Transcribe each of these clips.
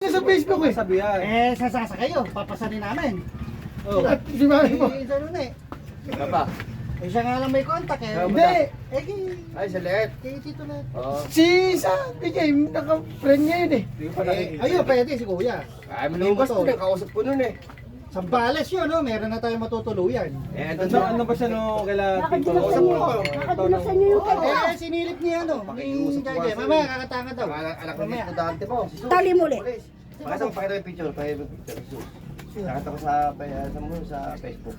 niya sa Facebook eh. Sabihan. Sasasa kayo, papasanin namin. Oh. Di ba mo? Isa nun eh. Ano ba? Siya nga lang may contact eh. Hindi. Ay, sa leet. Kay Tito na. Oo. Si Sabi Game, naka-friend niya yun eh. Ayun, pwede si Kuya. Ay, malubas ko. Nakausap ko nun eh. Sambales yun, no? Meron na tayong matutuluyan. Eh, Ano ba siya no kaila Tito? Nakadulog sa inyo yung kanya. Sinilip niya ano. Pakiusap ko kasi. Mamaya kakatanga daw. Anak ng dito dante mo. Tali muli. Pakita mo yung picture. Pakita mo yung picture. Sus. Nakita ko sa Facebook.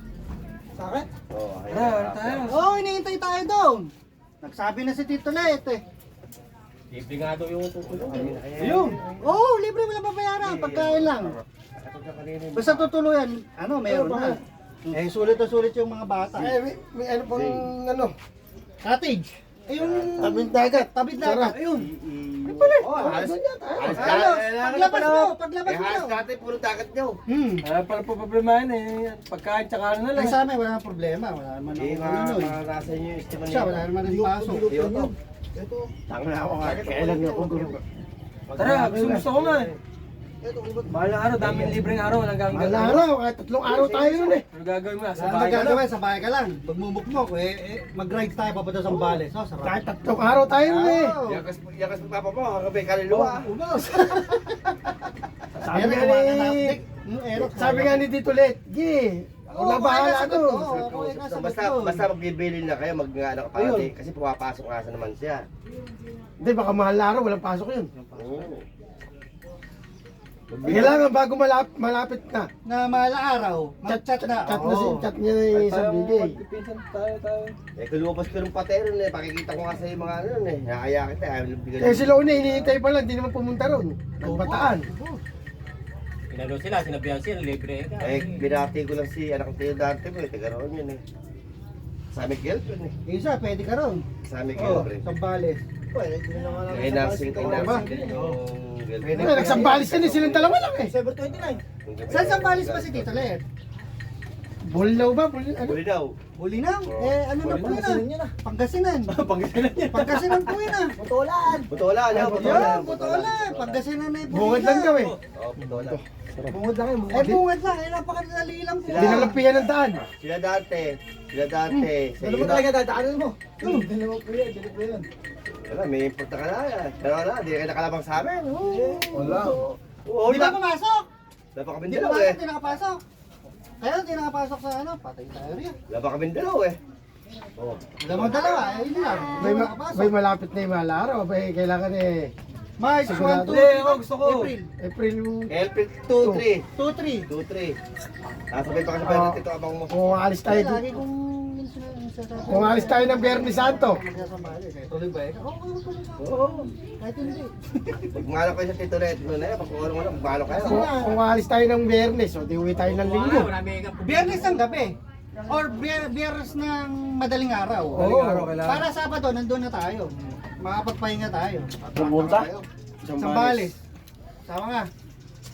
Sa akin? Oo. Tayo. Oo, hinihintay tayo doon. Nagsabi na si Tito Let eh. Libre nga daw yung tutulong. Ayun. Oo, libre mo lang babayaran. Pagkain lang. Basta tutuluyan, ano, meron na. Eh, sulit na sulit yung mga bata. May ano pang ano. Cottage. Eh, yung Tabing dagat. tabid dagat. Ayun. Oo, halos. Paglabas mo, paglabas Eh, mo. halos dati puro dagat nyo. Pala po problema yan eh. Pagkain tsaka ano na lang. Ay, sa amin, wala nang problema. Wala naman Hindi, ako nun. nasa inyo yung estima Siya, wala naman ang paso. Tanga na ako nga. Kailan ako guro. Tara, gusto ko nga eh. Mahal na araw, daming libreng araw, walang gagawin. Mahal na araw, kahit 3 araw tayo nun eh. Ano gagawin mo? Sa Sa bahay ka lang. magagawin, sa bahay ka lang. Magmumukmok, mag-ride tayo papunta sa Zambales. Oh, sarap. Kahit 3 araw tayo nun eh. Oo. Yakas mo papa mo, kagabi kaluluwa. Ubos. Sabi Ayan, nga kumain na ni... update. Erok, Sabi nga ni Tito Let, ako na bahala doon. Basta magbibili na kayo, mag-ano ka parati, kasi pumapasok nga sa naman siya. Hindi, baka mahal na araw, walang pasok yun. Oo. Kailangan bago malapit na. na malang araw, mag-chat na. Chat na Oo. chat niya na yung isang bigay. Magpipinsan tayo. Eh, kung lumabas ko ng patero na pakikita ko nga sa mga ano nun eh. Nakaya kita, ayaw bigyan. Eh sila una, hinihintay pa lang, hindi naman pumunta ron. Nagbataan. Pinalo sila, sinabihan sila, libre ka. Eh, binati ko lang si anak ko dante mo eh, taga roon yun eh. Sa aming girlfriend eh. Isa, pwede ka ron. Sa aming Oh, girlfriend. Sambales. Pwede din naman ang Eh, nursing din yung girlfriend. Ay, nagsambales na silang dalawa lang eh. December 29. Saan Sambales ba si Tito Let? Bulnaw ba? Ano? Huli daw. Bulinaw. Eh, ano na po yun ah? Pangasinan. Pangasinan yan. Pangasinan po yun ah. Butolan, yan, Yan, Butolan. Pangasinan na yung Bungad lang daw eh. Oo, butolan. Bungad lang eh. Eh, bungad lang. Eh, napakadali lang po. Dinalapihan ng daan. Sila dante. Sa Ano iyo. ba talaga dadaanan mo? Dalawa po yan, dalawa po yan. Wala, may importa ka na yan. Pero wala, di kayo nakalabang sa amin. Wala. Oo, Di ba pumasok? Wala pa kami Di dalaw pumasok, eh. di nakapasok. Kaya di nakapasok sa ano, patay tayo riyan. Wala pa kami dalaw eh. Oo. Dalawang dalawa, eh, hindi lang. May malapit na yung mahal na araw. May kailangan eh. March 1, Sigurado. 2, Hindi, ako gusto ko. April. April April 2-3. 2, 3. 2-3. Sabay pa kasi pa natin ito abang mo. kung alis tayo Kaya lagi dito. kong minsan nagsasabi. Kung alis tayo ng Biyernes Santo. Magsasambales, eh. Tuloy ba eh? Oo. Kahit hindi. Pag malo kayo sa Tito Red, na yan, pag mo na, magbalo kayo. Kung alis tayo ng Biyernes, o di uwi tayo ng Linggo. Biyernes ng gabi. Or biyernes ng madaling araw. Oo. Para Sabado, nandun na tayo. Makapagpahinga tayo. Pumunta? Sambales. Sama nga.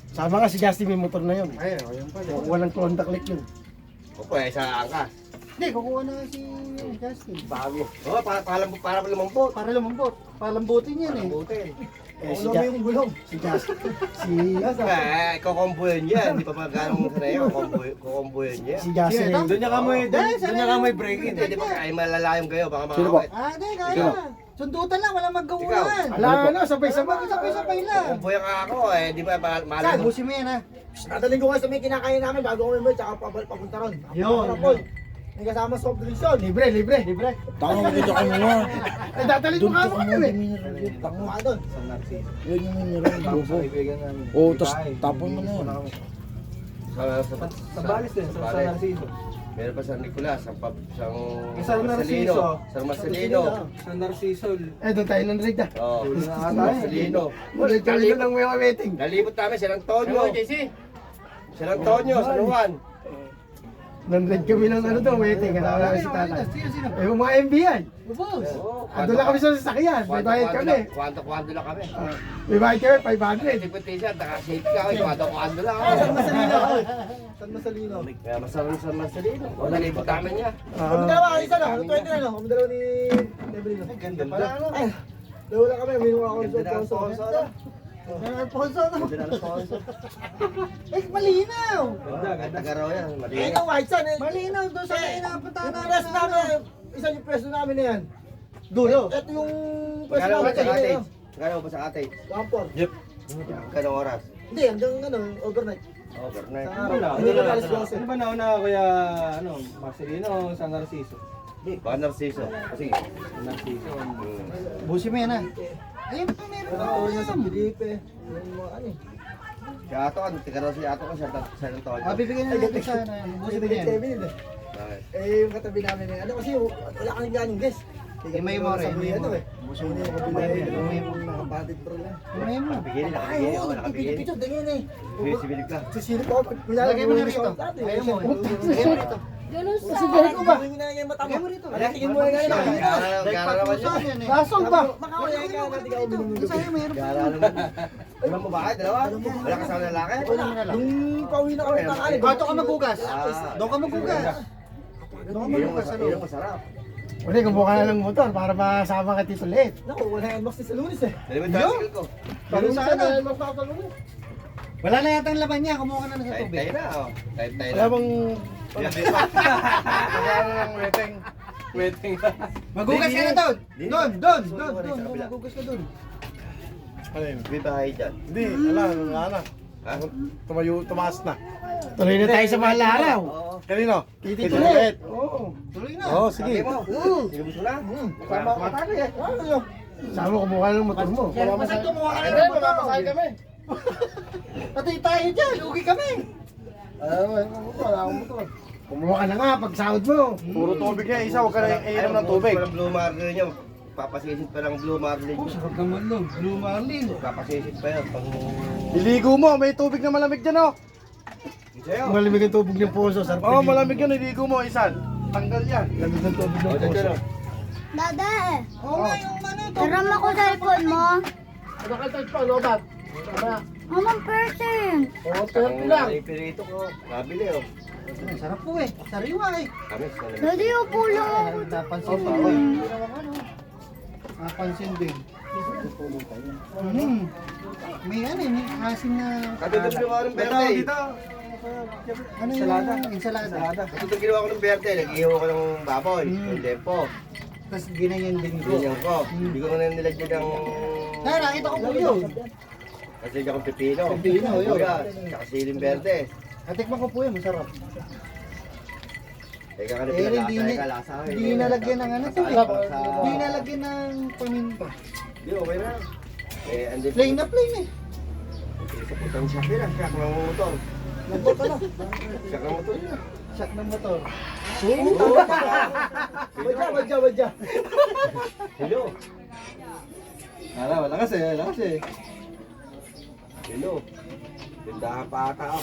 Sama nga si Justin, may motor na yun. Ay, ayun pala. Walang contact link yun. Opo, eh, sa angkas. Hindi, kukuha na si Justin. Bago. Oo, para lumambot. Para lumambot. Para lambutin yan eh. Lambutin. Eh, si Justin. Kukombo yun yan. Di pa magkanong sanay, kukombo yun yan. Si Justin. Sino? Doon niya kamoy break in. Hindi, di ba ay malalayong kayo, baka Sino ba? makakawit. Hindi, kaya. Sundutan lang, walang magkawulan. Ala, sabay-sabay. Sabay-sabay lang. Kukombo yung ako eh, di ba Saan? malalayong. Busi mo yan ha. Dadaling ko nga sa may kinakain namin bago kami mo, tsaka papunta ron. Yun. May kasama soft drinks yun. Libre. Tango mo dito kami nga. Eh, dadaling mo kamo kami eh. Tango. Mga doon. Yun yung mineral. Bobo. Oo, tas tapon mo na yun. Sa Balis din, sa San Narciso. Meron pa San Nicolas, San Narciso. San Marcelino. San Narciso. Eh, doon tayo ng rig Oh, San Marcelino. Ulit kami doon ng mga waiting. Nalibot namin, San Antonio. San Antonio, San Juan. Nandred kami ng ano doon, waiting. Kasama namin si Tata. Sino? Eh, yung mga MBI. Bubos. Ando lang kami sa sasakyan. May bayad kami. Kwento lang kami. May bayad kami, 500. Tipitisan, taka-shake ka, kwento lang. San Marcelino. San Marcelino. Kaya masarap sa Marcelino. O, nalibot namin niya. Kami dalawa, isa lang. Ano 20 na, no? Kami dalawa ni Debrino. Ganda pala ano. Dalawa lang kami, minunga ako Ganda na ang sa sponsor. Alfonso, no? Ganda na Alfonso. Eh, malinaw. Taga raw yan. Eh, Mali. ang white sun eh. Malinaw doon sa inapuntahan Yung press namin, isa yung press namin na yan. Dulo. Ito yung press Magkano ba namin sa kanina. cottage? Magkano ba sa cottage? Kampor. Magkano oras? Hindi, hanggang ano, overnight. Overnight. Hindi na alas 12. Ano ba nauna kuya, ano, Marcelino o San Narciso? Baka Narciso. Sige. Narciso. Busi mo yan, ha? Ayun pa, meron Ano ako niya sa yan. Felipe. Yung mga ano eh. Si Ato, ano? Tika raw si Ato ko sa Antonio. Bibigyan na natin sa ano yan. Busi mo yan. Kevin eh. Bakit? Eh, yung katabi namin eh. Ano kasi, wala kang ganong guest. May more, may ano more. eh. Buso na yung kabilang May yung nakabatid pro lang. May mo. Nakabigil, Ay, nakabigil. oo, Ako nakabigil. nagpipicture, ganyan eh. Sibilip ka. Sisilip ako. Lagay mo na rito. Ayaw mo. Lagay mo rito. Ganun sa... Sige, ko ba? Tingin na yung mata mo. Lagay mo rito. Tingin mo nga yung Gara naman yun. yan eh. Basong ba? Lagay Makawala mo ka na, di ka rito. uminom ng Sa'yo, gabi. mayroon pa. Gara naman. Ilan mo ba kayo? Dalawa? Wala kasama ng lalaki? Nung pauwi na kami ng ano. Doon ka magugas. Ah. Doon ka magugas. Doon ka magugas. Ano? Ilang masarap. Uli, kumuha ka na ng motor para masama ka Tito Let. Naku, wala yung max sa lunes eh. Dali mo yung tricycle ko. Pero Lunes sana. na max sa lunes. Wala na yata ang laban niya. Kumuha ka na sa Tayo tubig. na, oh. Tayo Wala na. bang... Waiting. Magugas ka na doon. Doon. Doon, magugas ka doon. Ano yun? May bahay dyan. Hindi, wala na. Ha? Tumaas na. Tuloy na tayo sa mahal na araw. Oo. Kanino? Tito Let. Oo. Tuloy na. Oo, sige. Sabi mo. Sinubos mo na. Kasama ko tayo eh. Ano? Sama kumuha ng motor mo. Basta kumuha ka na ng motor. kami. Pati tayo dyan. Lugi kami. Wala akong motor. Kumuha ka na nga pag sahod mo. Puro tubig niya, isa, huwag ka na iinom ng tubig. Walang blue marlin niya. Papasisit pa ng blue marlin. Sarap naman nun. Blue Marlin. Papasisit pa yun. Pang... Iligo mo, may tubig na malamig dyan, oh. Sa'yo. Malamig ang tubig ng puso. Sarap Oo, malamig yan, iligo mo, isan. Tanggal yan. Lamig ng tubig ng O, dyan puso. dyan. Dada eh. Oo nga yung ano. Taram ako sa cellphone mo. Ano ka touch pa, lobat? Mamang person. Oo, Ang pirito ko. Nabili, oh. Sarap po eh. Sariwa eh. Kami, sa Daddy, upo lang ako. Napansin pa ako eh. Napansin din. May ano eh, may asim na... Katutog ginawa ko ng berde. Ano yung ensalada? Katutog ginawa ko ng berde. Nag-ihaw ko ng baboy. Ng tempo. Tapos ginanyan din ko. Ganyan ko. Hindi ko na nilagyan ng... Kaya nakita ko po yun. Kasi akong pipino. Pipino, yun. Kuya, tsaka siling berde. Natikman ko po yun, masarap. Teka ka na Eh, hindi pinalasa. ni- Teka, lasa. Hindi nalagyan ng ano to eh. Hindi nalagyan ng paminta. Hindi, okay na. Eh, andun. Plain na plain eh. Sa putang siya. Kaya, siyak ng motor. Nagbo ka na. Siyak ng motor niya. Shot ng motor. Wadya. Hello. Wala kasi. Hello. Tindahan pa ata ako.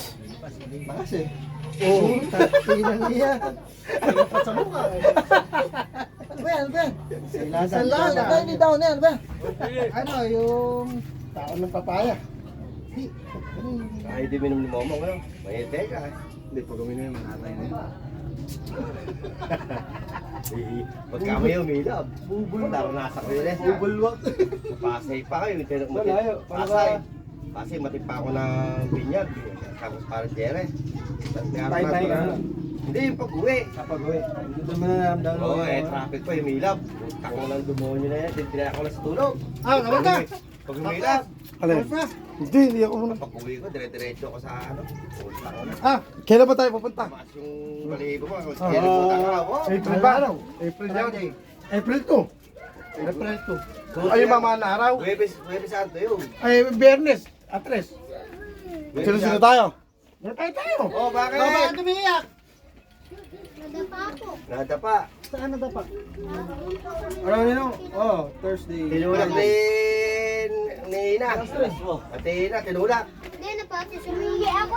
Bakas eh. Oo, tingnan niya. Sa mukha eh. Ano ba yan? Ano ba yan? Salada. Ano ba yan? Hindi daw na yan. Ano ba yan? Ano, yung... Taon ng papaya. Ay, di minom ni Momo, ano? May teka. Hindi, pag uminom yung manatay na yun. Pagka may umilab. Naranasan ko yun eh. Bubulwak. Pasay pa kayo. Malayo. Pasay. Pasay, matipa ako ng binyag. Tapos parang Jere. Tay-tay ka na. Hindi, yung pag-uwi. Kapag uwi. Dito mo na naramdaman. Oo, traffic pa, umilab. Tako ng demonyo na yan. Tintinaya ko na sa tulog. Ah, naman ka! Pag umilab, Alin? Oras na. Hindi ako muna. pag-uwi ko, dire-diretso ako sa ano. Ulta ko na. Ah, Kailan ba tayo pupunta? Tumaas yung balibo ko. Kilimutan ko. April ba? April Friday. April 2. April 2. Ay, yung mamahal na araw. Huwebes Santo yun. Ay, Biyernes. Atres. Sino-sino tayo? Tayo. Oh, bakit? Bakit tumiyak? Nadapa ako. Nadapa. Saan na dapat? Ano nino? Oh, Thursday. Tinulak ni Ina. Pati Ina, tinulak. Hindi, napati sumingi ako